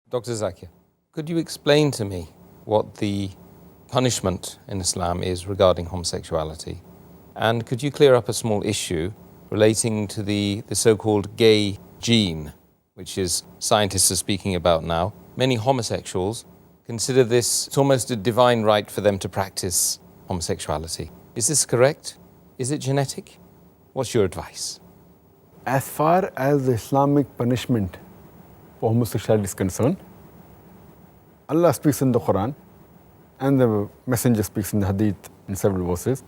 Dr. Zakir, could you explain to me what the punishment in Islam is regarding homosexuality? And could you clear up a small issue relating to the so-called gay gene, which is scientists are speaking about now? Many homosexuals consider this it's almost a divine right for them to practice homosexuality. Is this correct? Is it genetic? What's your advice? As far as the Islamic punishment for homosexuality is concerned, Allah speaks in the Quran and the Messenger speaks in the Hadith in several verses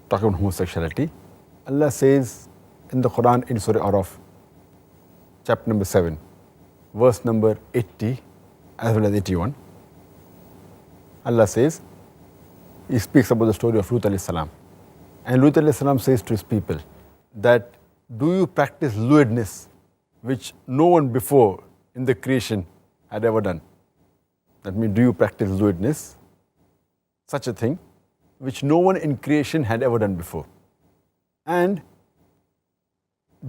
talking about homosexuality. Allah says in the Quran in Surah Araf, chapter number 7, verse number 80 as well as 81. Allah says, He speaks about the story of Lut alayhi salam. And Lut alayhi salam says to his people that, do you practice lewdness which no one before in the creation had ever done? That means, do you practice lewdness, such a thing, which no one in creation had ever done before? And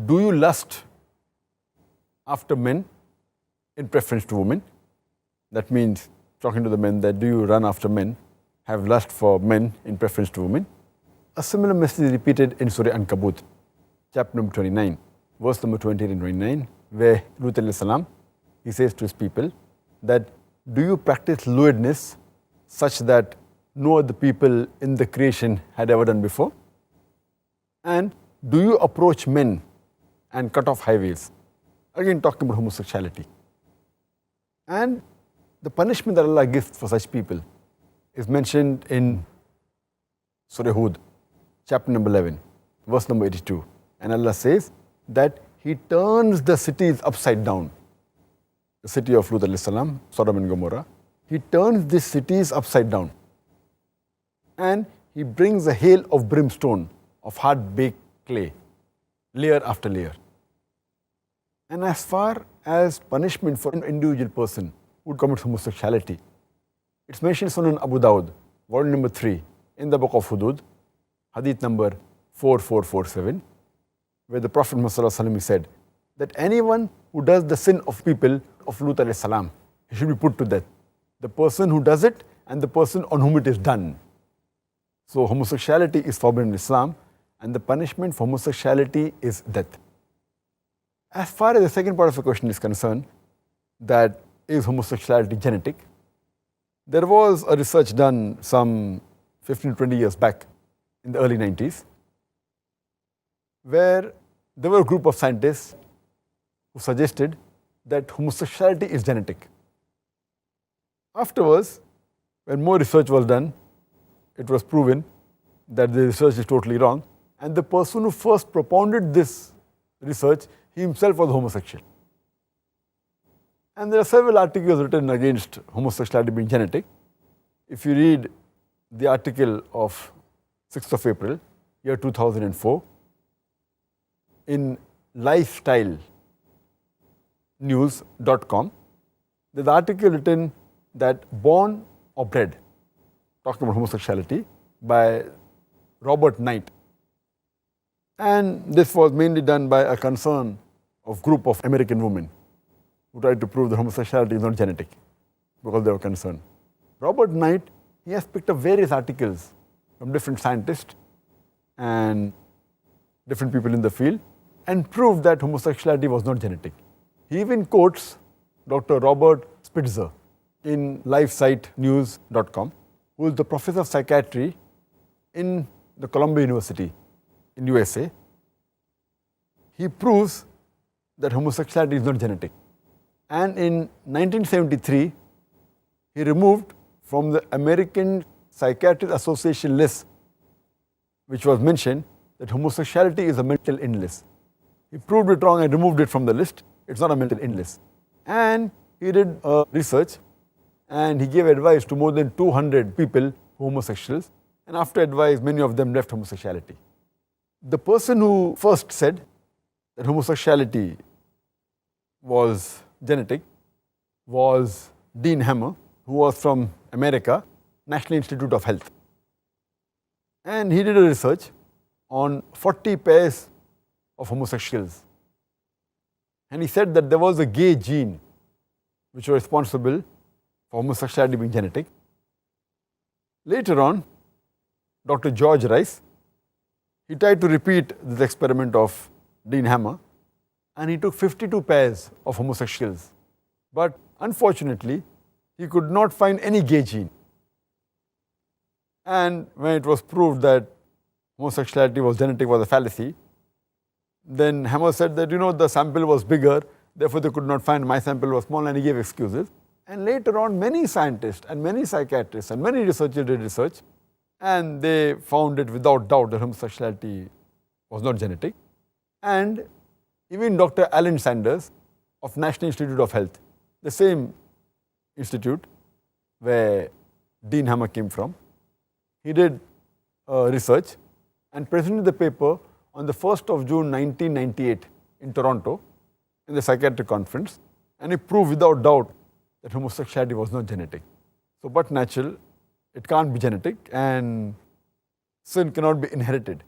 do you lust after men in preference to women? That means, talking to the men, that do you run after men, have lust for men in preference to women? A similar message is repeated in Surah Ankabut, chapter number 29, verse number 28 and 29, where Lut alayhi salam, he says to his people that, do you practice lewdness such that no other people in the creation had ever done before? And do you approach men and cut off highways? Again, talking about homosexuality. And the punishment that Allah gives for such people is mentioned in Surah Hud, chapter number 11, verse number 82. And Allah says that He turns the cities upside down. The city of Lut alayhi salam, Sodom and Gomorrah, He turns these cities upside down. And He brings a hail of brimstone, of hard-baked clay, layer after layer. And as far as punishment for an individual person who commits homosexuality, it's mentioned in Sunan Abu Dawud, volume number 3, in the book of Hudud, hadith number 4447, where the Prophet Muhammad said that anyone who does the sin of people of Lut alayhi salam, he should be put to death. The person who does it and the person on whom it is done. So homosexuality is forbidden in Islam, and the punishment for homosexuality is death. As far as the second part of the question is concerned, that is homosexuality genetic? There was a research done some 15-20 years back in the early 90s, where there were a group of scientists who suggested that homosexuality is genetic. Afterwards, when more research was done, it was proven that the research is totally wrong, and the person who first propounded this research, he himself was homosexual. And there are several articles written against homosexuality being genetic. If you read the article of 6th of April, year 2004, in lifestylenews.com, there's an article written that Born or Bred, talking about homosexuality, by Robert Knight. And this was mainly done by a concern of group of American women who tried to prove that homosexuality is not genetic because they were concerned. Robert Knight, he has picked up various articles from different scientists and different people in the field and proved that homosexuality was not genetic. He even quotes Dr. Robert Spitzer in lifesitenews.com, who is the professor of psychiatry in the Columbia University in USA. He proves that homosexuality is not genetic. And in 1973, he removed from the American Psychiatric Association list, which was mentioned, that homosexuality is a mental illness. He proved it wrong and removed it from the list. It's not a mental illness. And he did research, and he gave advice to more than 200 people who are homosexuals. And after advice, many of them left homosexuality. The person who first said that homosexuality was genetic was Dean Hammer, who was from America, National Institute of Health. And he did a research on 40 pairs of homosexuals. And he said that there was a gay gene which were responsible for homosexuality being genetic. Later on, Dr. George Rice, he tried to repeat this experiment of Dean Hammer, and he took 52 pairs of homosexuals. But unfortunately, he could not find any gay gene. And when it was proved that homosexuality was genetic was a fallacy, then Hammer said that, the sample was bigger, therefore they could not find, my sample was small, and he gave excuses. And later on, many scientists and many psychiatrists and many researchers did research, and they found it without doubt that homosexuality was not genetic. And even Dr. Alan Sanders of National Institute of Health, the same institute where Dean Hammer came from, he did research and presented the paper on the 1st of June 1998 in Toronto in the psychiatric conference, and he proved without doubt that homosexuality was not genetic. So but natural, it can't be genetic, and sin cannot be inherited.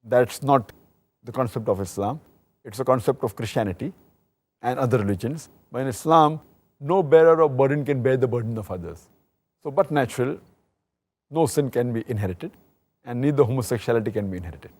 That's not the concept of Islam. It's a concept of Christianity and other religions. But in Islam, no bearer of burden can bear the burden of others. So but natural, no sin can be inherited, and neither homosexuality can be inherited.